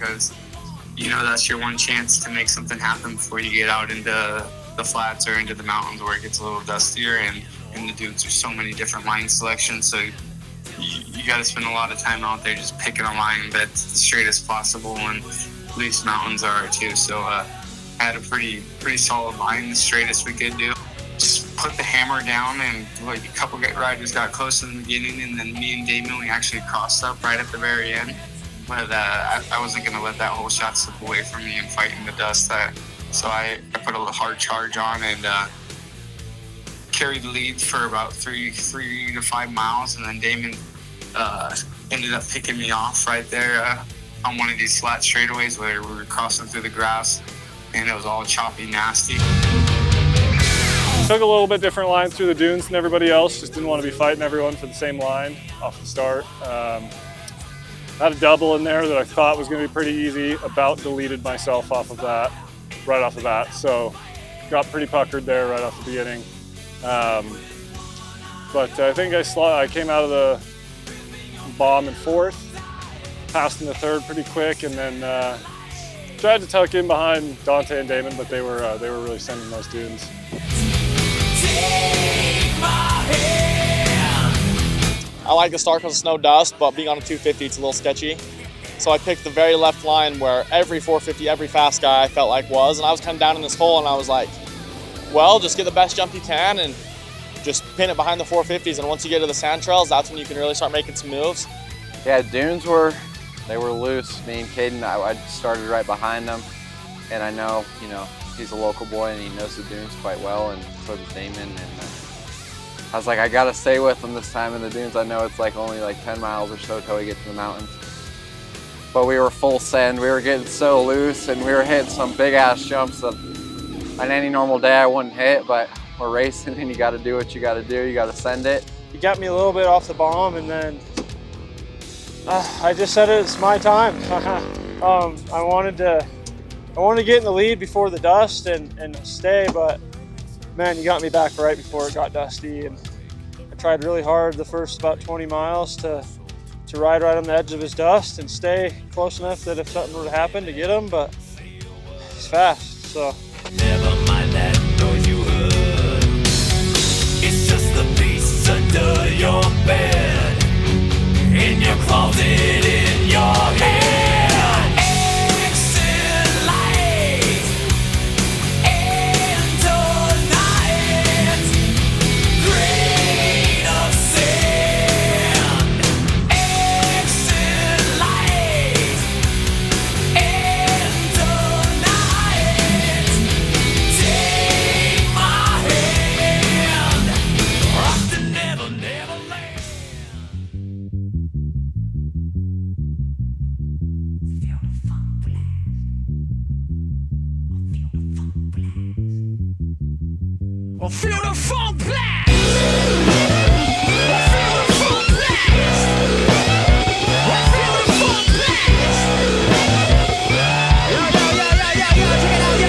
because that's your one chance to make something happen before you get out into the flats or into the mountains where it gets a little dustier. And in the dunes, there's so many different line selections, so you got to spend a lot of time out there just picking a line that's the straightest possible, and these mountains are too. So I had a pretty solid line, the straightest we could do. Just put the hammer down, and like a couple riders got close in the beginning, and then me and Damon, we actually crossed up right at the very end. But I wasn't going to let that whole shot slip away from me and fight in the dust. So I put a hard charge on and carried the lead for about 3 to 5 miles, and then Damon ended up picking me off right there on one of these flat straightaways where we were crossing through the grass, and it was all choppy, nasty. Took a little bit different line through the dunes than everybody else. Just didn't want to be fighting everyone for the same line off the start. Had a double in there that I thought was going to be pretty easy. About deleted myself off of that, right off the bat. So got pretty puckered there right off the beginning. But I think I came out of the bomb in 4th, passed in the 3rd pretty quick, and then tried to tuck in behind Dante and Damon, but they were really sending those dunes. I like the start because of snow dust, but being on a 250, it's a little sketchy. So I picked the very left line where every 450, every fast guy I felt like was, and I was kind of down in this hole, and I was like, well, just get the best jump you can and just pin it behind the 450s, and once you get to the sand trails, that's when you can really start making some moves. Yeah, dunes were loose. Me and Caden, I started right behind him, and I know, he's a local boy and he knows the dunes quite well, and so does Damon. And I was like, I gotta stay with him this time in the dunes. I know it's only 10 miles or so till we get to the mountains. But we were full send. We were getting so loose, and we were hitting some big ass jumps that on any normal day I wouldn't hit, but we're racing and you gotta do what you gotta do. You gotta send it. He got me a little bit off the bomb, and then I just said it's my time. I wanted to get in the lead before the dust and stay, but man, you got me back right before it got dusty, and I tried really hard the first about 20 miles to ride right on the edge of his dust and stay close enough that if something were to happen to get him, but he's fast, so. Never mind that noise you heard. It's just the beast under your bed, in your closet, in your head. Exit light into night. Grain of sand. Exit light into night. Take my hand. Rock the never land. Feel the funk blast. Feel the funk blast. Feel the funk blast. Yo, check it out, yo.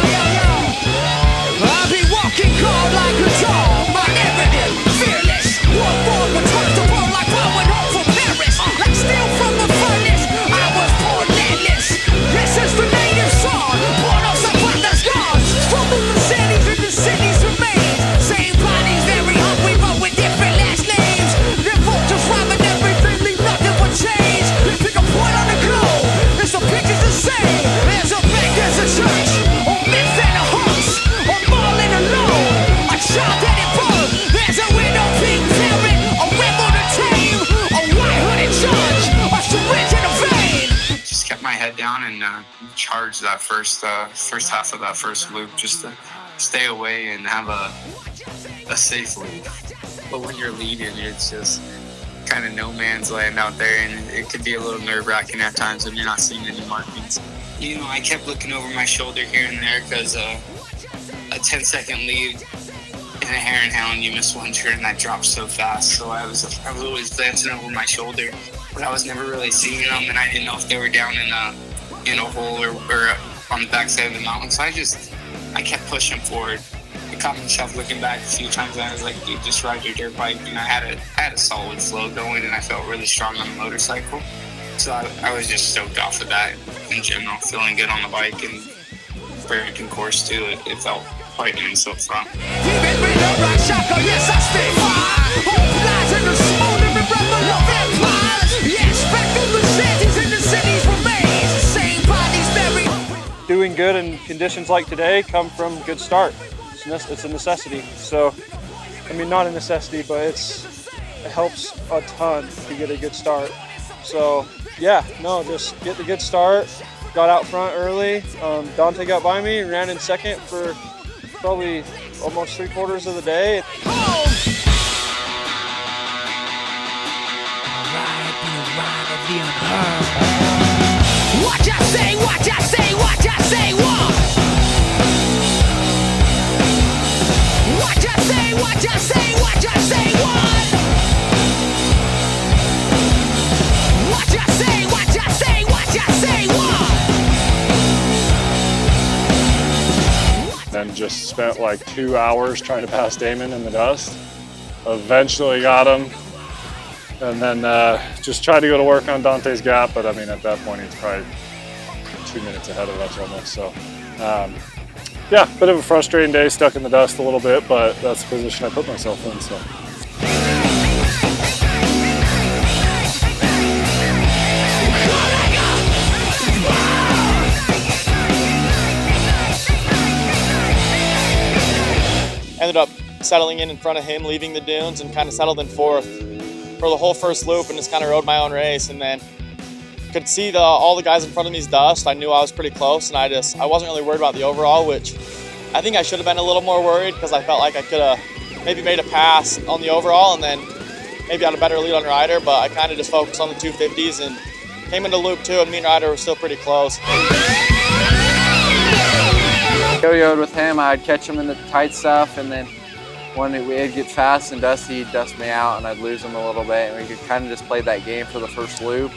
I'll be walking cold like a dog, my evidence fearless. One more returns the world like I went home from Paris. Like steel from the furnace, I was born landless. This is the native song, born of some the scars. Struggle the cities and the cities remain. Same bodies, very hungry, but with different last names. They're vultures robbing everything, leave nothing but change. They pick a point on the globe, there's some pictures the same. There's a bank, there's a church, a myth and a horse, a mall and a loan, a child-headed bird. There's a widow, pink parrot, a rebel to tame, a white-hooded judge, a syringe in a vein. Just kept my head down and charged that first half of that first loop just to stay away and have a safe loop. But when you're leading, it's just kind of no man's land out there, and it could be a little nerve-wracking at times when you're not seeing any markings. I kept looking over my shoulder here and there because a 10-second lead in a Hare and Hound, you miss one turn and that drops so fast. So I was always glancing over my shoulder, but I was never really seeing them, and I didn't know if they were down in a hole or on the backside of the mountain. So I kept pushing forward. I caught myself looking back a few times, and I was like, dude, just ride your dirt bike. And I had a solid flow going, and I felt really strong on the motorcycle. So I was just stoked off of that in general, feeling good on the bike and breaking course too. It felt quite nice up front. Doing good in conditions like today come from good start. It's a necessity. So, I mean, not a necessity, but it helps a ton to get a good start. So, yeah, no, just get the good start. Got out front early. Dante got by me, ran in second for probably almost 3/4 of the day. Watch I say, watch I say, watch I say, what? Watch I say, watch I say, watch I say, what? Watch I say, watch I say, watch I say, what? Then just spent like 2 hours trying to pass Damon in the dust. Eventually got him. And then just tried to go to work on Dante's gap, but I mean, at that point, he's probably 2 minutes ahead of us almost. So, yeah, bit of a frustrating day, stuck in the dust a little bit, but that's the position I put myself in. So. Ended up settling in front of him, leaving the dunes, and kind of settled in fourth for the whole first loop, and just kind of rode my own race. And then could see all the guys in front of me's dust. I knew I was pretty close, and I wasn't really worried about the overall, which I think I should have been a little more worried, because I felt like I could have maybe made a pass on the overall and then maybe had a better lead on Ryder, but I kind of just focused on the 250s and came into loop 2, and me and Ryder were still pretty close. Yo-yoed with him, I'd catch him in the tight stuff, and then when we'd get fast and dusty, he'd dust me out and I'd lose him a little bit, and we could kind of just play that game for the first loop.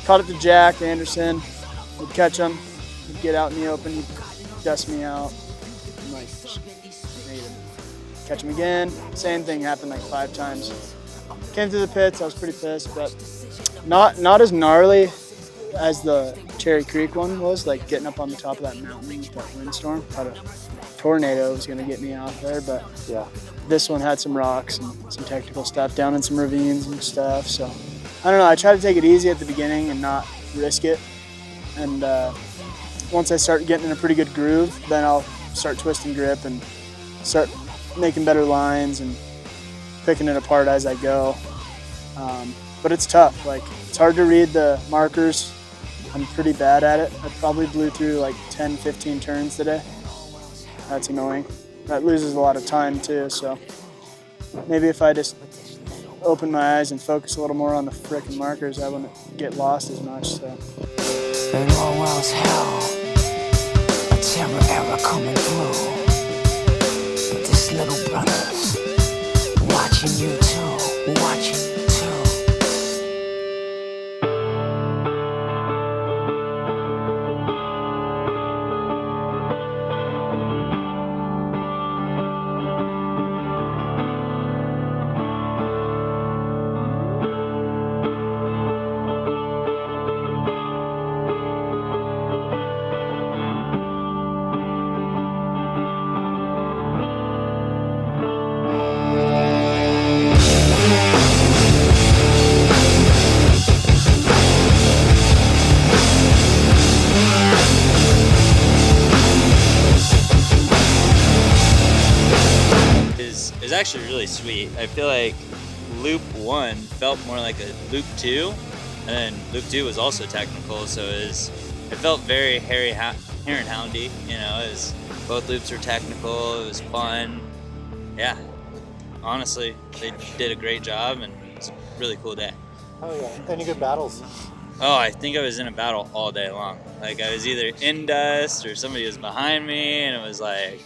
Caught it to Jack Anderson. Would catch him. He'd get out in the open. He'd dust me out. I'm like, made him. Catch him again. Same thing happened like 5 times. Came through the pits. I was pretty pissed, but not as gnarly as the Cherry Creek one was. Like getting up on the top of that mountain with that windstorm. Thought a tornado was gonna get me off there, but yeah, this one had some rocks and some technical stuff down in some ravines and stuff. So. I don't know, I try to take it easy at the beginning and not risk it. And once I start getting in a pretty good groove, then I'll start twisting grip and start making better lines and picking it apart as I go. But it's tough, like it's hard to read the markers. I'm pretty bad at it. I probably blew through like 10, 15 turns today. That's annoying. That loses a lot of time too, so maybe if I just open my eyes and focus a little more on the frickin' markers, I wouldn't get lost as much. So. And all was hell, a terror era coming through. But this little brothers. Watching you too, watching you too. Is actually really sweet. I feel like loop 1 felt more like a loop 2, and then loop 2 was also technical, so it felt very Hare and Houndy, you know, both loops were technical, it was fun. Yeah, honestly, they did a great job, and it's a really cool day. Oh yeah, any good battles? Oh, I think I was in a battle all day long. Like, I was either in dust or somebody was behind me, and it was like,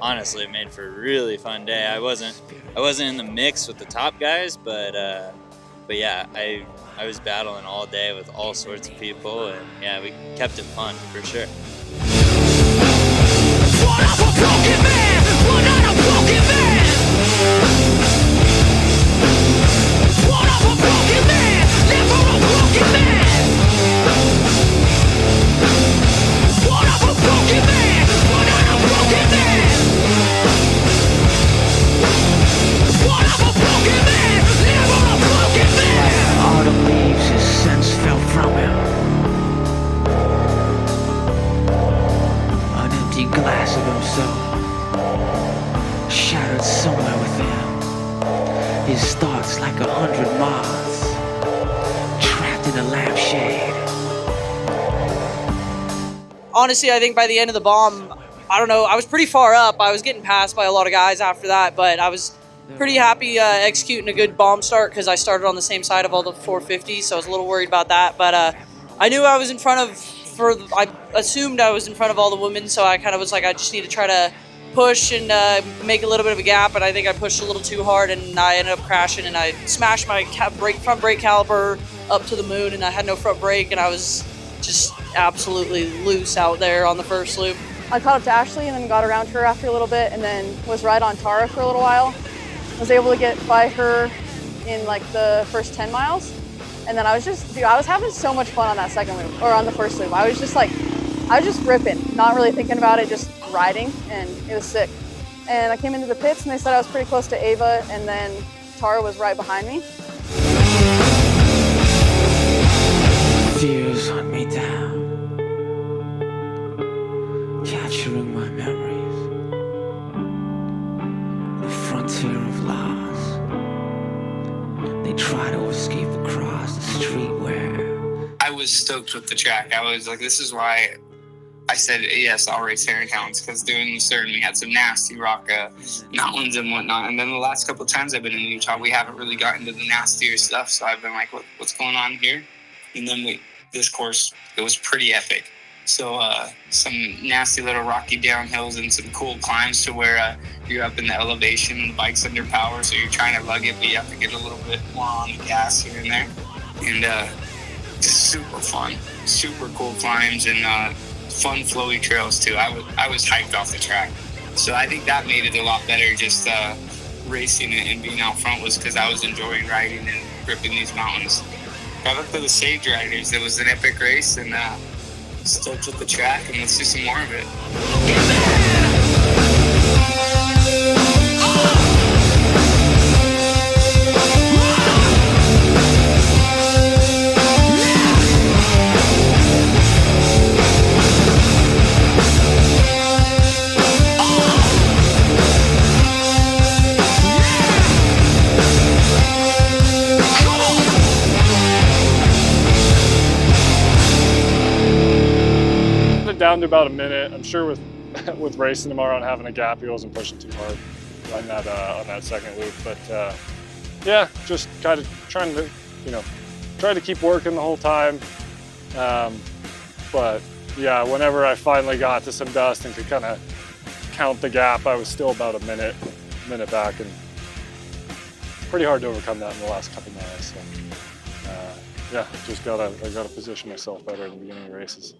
honestly, it made for a really fun day. I wasn't in the mix with the top guys, but yeah, I was battling all day with all sorts of people, and yeah, we kept it fun for sure. What of a broken man? What not a broken man? What of a broken man? Never a broken man. What of a broken man? What not a broken man? What of a broken man? Never a broken man. Autumn leaves, his sense fell from him. An empty glass of himself, shattered somewhere within. His thoughts like 100 moths, trapped in a lampshade. Honestly, I think by the end of the bomb, I don't know, I was pretty far up. I was getting passed by a lot of guys after that, but I was pretty happy executing a good bomb start because I started on the same side of all the 450s, so I was a little worried about that. But I knew I was in front of, I assumed I was in front of all the women, so I kind of was like, I just need to try to push and make a little bit of a gap, and I think I pushed a little too hard, and I ended up crashing, and I smashed my front brake caliper up to the moon, and I had no front brake, and I was just absolutely loose out there on the first loop. I caught up to Ashley and then got around her after a little bit, and then was right on Tara for a little while. Was able to get by her in like the first 10 miles. And then I was having so much fun on that second loop, or on the first loop. I was just ripping, not really thinking about it, just riding, and it was sick. And I came into the pits and they said I was pretty close to Ava, and then Tara was right behind me. Fears hunt me down, capturing my memories. The frontier of loss. They try to escape across the street where I was stoked with the track. I was like, this is why I said, yes, I'll race Hare and Hounds, because doing Lucerne, we had some nasty rock mountains and whatnot. And then the last couple of times I've been in Utah, we haven't really gotten to the nastier stuff. So I've been like, what's going on here? And then this course, it was pretty epic. So some nasty little rocky downhills and some cool climbs to where you're up in the elevation and the bike's under power, so you're trying to lug it, but you have to get a little bit more on the gas here and there. And just super fun, super cool climbs, and fun flowy trails too. I was hyped off the track. So I think that made it a lot better, just racing it and being out front, was because I was enjoying riding and gripping these mountains. Shout out to the Sage Riders. It was an epic race, and stoked with the track, and let's do some more of it. Down to about a minute. I'm sure with racing tomorrow and having a gap, he wasn't pushing too hard on that second loop. But yeah, just kind of trying to, try to keep working the whole time. But yeah, whenever I finally got to some dust and could kind of count the gap, I was still about a minute minute back, and pretty hard to overcome that in the last couple miles. So, yeah, just I gotta position myself better in the beginning of races.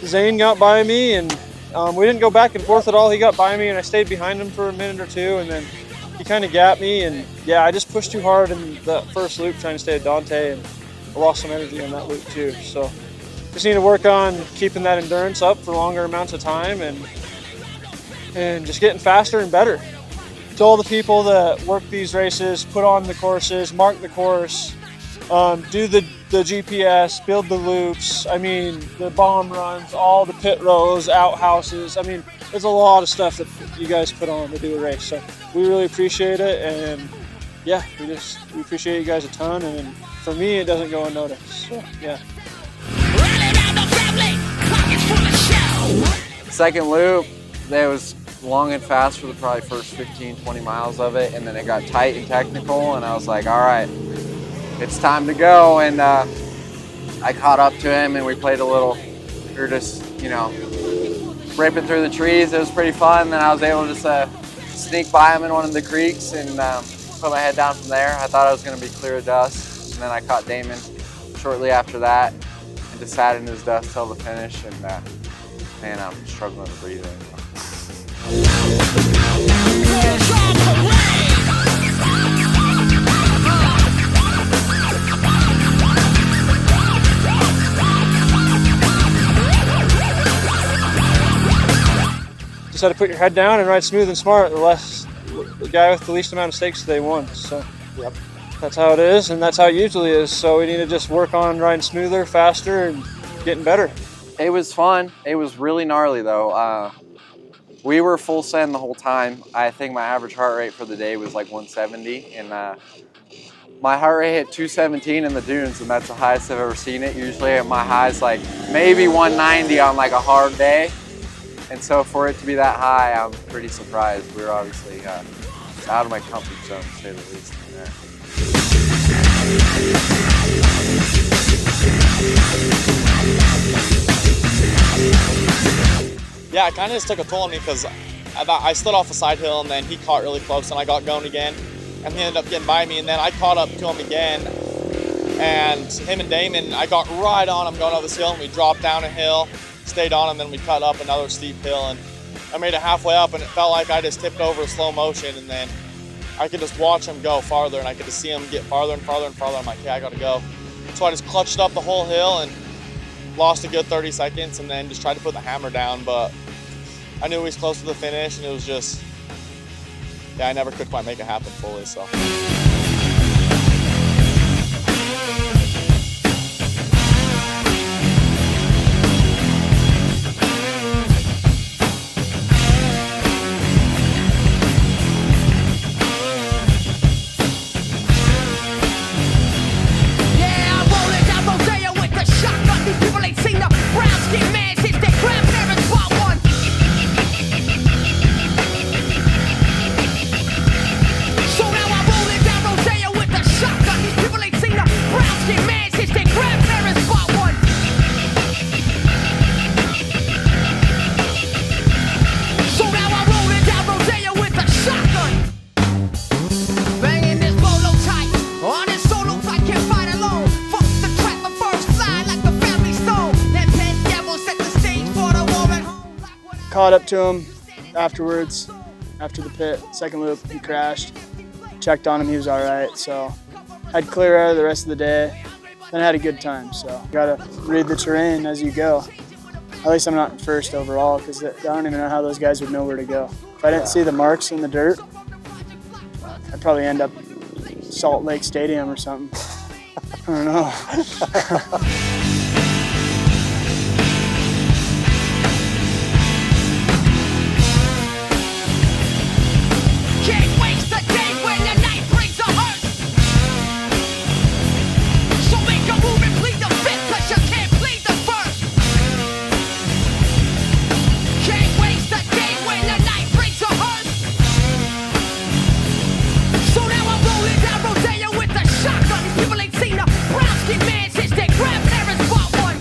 Zane got by me, and we didn't go back and forth at all. He got by me, and I stayed behind him for a minute or two, and then he kind of gapped me, and yeah, I just pushed too hard in that first loop trying to stay at Dante, and I lost some energy on that loop too. So just need to work on keeping that endurance up for longer amounts of time, and just getting faster and better. To all the people that work these races, put on the courses, mark the course, do the GPS, build the loops, I mean, the bomb runs, all the pit rows, outhouses. I mean, there's a lot of stuff that you guys put on to do a race. So we really appreciate it, and yeah, we appreciate you guys a ton, and for me, it doesn't go unnoticed. So, yeah. Second loop, it was long and fast for the probably first 15, 20 miles of it, and then it got tight and technical, and I was like, all right, it's time to go. And I caught up to him, and we played a little, we were just, you know, ripping through the trees. It was pretty fun. Then I was able to just sneak by him in one of the creeks and put my head down from there. I thought I was going to be clear of dust, and then I caught Damon shortly after that and just sat in his dust till the finish, and man, I'm struggling to breathe right now. Just had to put your head down and ride smooth and smart. The guy with the least amount of stakes today won. So yep, that's how it is, and that's how it usually is. So we need to just work on riding smoother, faster, and getting better. It was fun. It was really gnarly though. We were full send the whole time. I think my average heart rate for the day was like 170, and my heart rate hit 217 in the dunes, and that's the highest I've ever seen it. Usually my high's like maybe 190 on like a hard day. And so for it to be that high, I'm pretty surprised. We were obviously out of my comfort zone, to say the least. Yeah, it kind of just took a toll on me because I slid off a side hill, and then he caught really close, and I got going again, and he ended up getting by me, and then I caught up to him again, and him and Damon, I got right on him going up this hill, and we dropped down a hill, stayed on him, then we cut up another steep hill, and I made it halfway up, and it felt like I just tipped over in slow motion, and then I could just watch him go farther, and I could just see him get farther and farther and farther. I'm like, yeah, I gotta go. So I just clutched up the whole hill and lost a good 30 seconds, and then just tried to put the hammer down, but I knew he was close to the finish, and it was just, yeah, I never could quite make it happen fully, so. Caught up to him afterwards, after the pit, second loop, he crashed. Checked on him, he was all right. So had clear air the rest of the day. Then I had a good time, so gotta read the terrain as you go. At least I'm not first overall, because I don't even know how those guys would know where to go. If I didn't see the marks in the dirt, I'd probably end up Salt Lake Stadium or something. I don't know. Can't waste the day when the night brings the hurt. So make a move and plead the fifth, 'cause you can't plead the first. Can't waste the day when the night brings the hurt. So now I'm rolling down Rodeo with the shotgun. These people ain't seen a brown skin man since their grandparents bought one.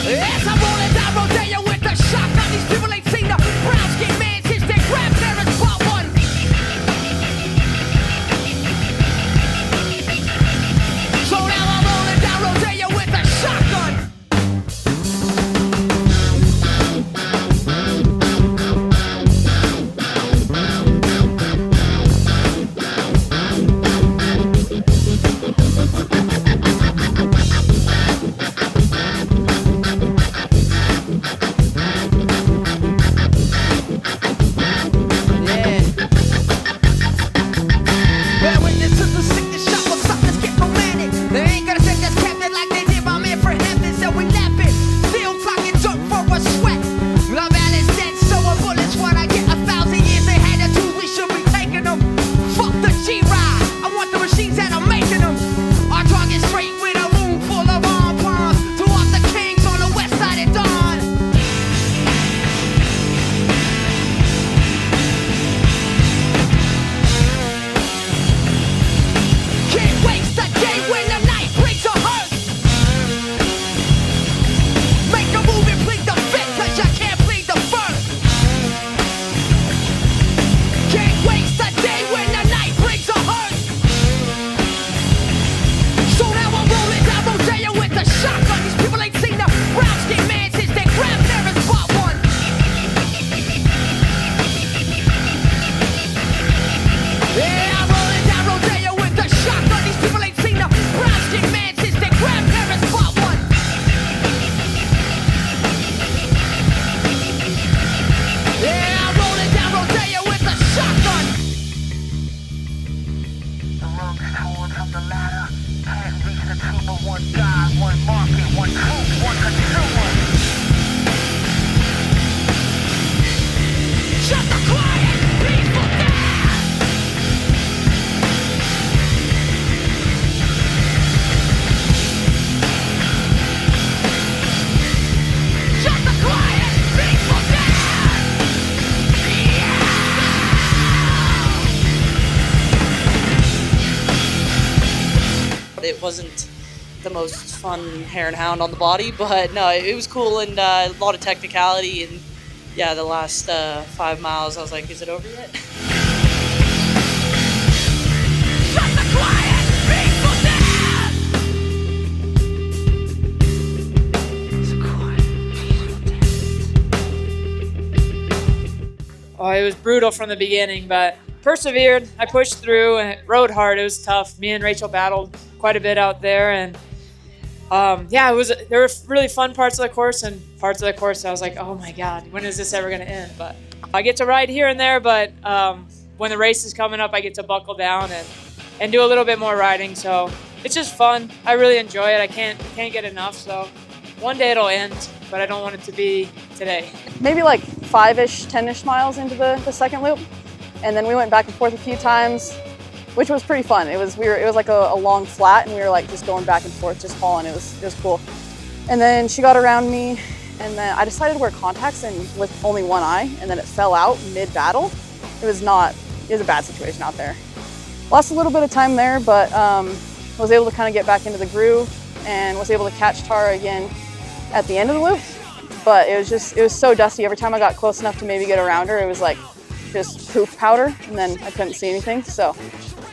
Yes, I'm rolling down Rodeo with the shotgun. These people ain't seen a brown skin man since their grandparents bought one. So now I'm rolling down Rodeo with the shotgun. Bear witness to the sickness shot. What's up? Let's get romantic. They ain't gonna send us captain like they did my man for heaven. So we lap it. Still talking dirt for a sweat. Love Alice dead, so a bullets when I get 1,000 years. They had to do, we should be taking them. Fuck the G-Ride. I want the machines that are making them. Our target straight with a moon full of arm palms. To all the kings on the west side at dawn. Can't waste the day when the night brings a hurt. Make a move and plead the fifth, 'cause you can't plead the first. Can't waste the day when the night brings a hurt. So now I'm rolling down Rodeo with the shotgun. These people ain't seen a brown skin man since their grandparents bought one. Yeah, I'm rolling down Rodeo with the shotgun. These people ain't seen a brown skin man since their grandparents bought one. Yeah, I'm rolling down Rodeo with the shotgun. The road towards from the ladder. Can't reach the tomb of one God, one market, one truth, one consumer. Shut the quiet, peaceful death. Shut the quiet, peaceful death. It wasn't the most fun Hare and Hound on the body, but no, it was cool and a lot of technicality. And yeah, the last 5 miles, I was like, is it over yet? Shut the quiet, peaceful death. Oh, it was brutal from the beginning, but persevered. I pushed through and rode hard. It was tough. Me and Rachel battled quite a bit out there, and yeah, there were really fun parts of the course and parts of the course I was like, oh my God, when is this ever going to end? But I get to ride here and there, but when the race is coming up, I get to buckle down and do a little bit more riding. So it's just fun. I really enjoy it. I can't get enough. So one day it'll end, but I don't want it to be today. Maybe like 5-ish, 10-ish miles into the second loop. And then we went back and forth a few times, which was pretty fun. It was like a long flat, and we were like just going back and forth, just hauling. It was cool. And then she got around me, and then I decided to wear contacts and with only one eye, and then it fell out mid-battle. It was a bad situation out there. Lost a little bit of time there, but was able to kind of get back into the groove and was able to catch Tara again at the end of the loop. But it was so dusty. Every time I got close enough to maybe get around her, it was like just poof powder, and then I couldn't see anything. So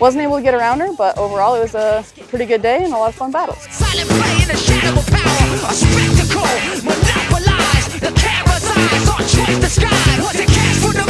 wasn't able to get around her, but overall it was a pretty good day and a lot of fun battles. Silent play in the shadow of power, a spectacle, monopolized, the camera's eyes on choice the sky. Was it cash for the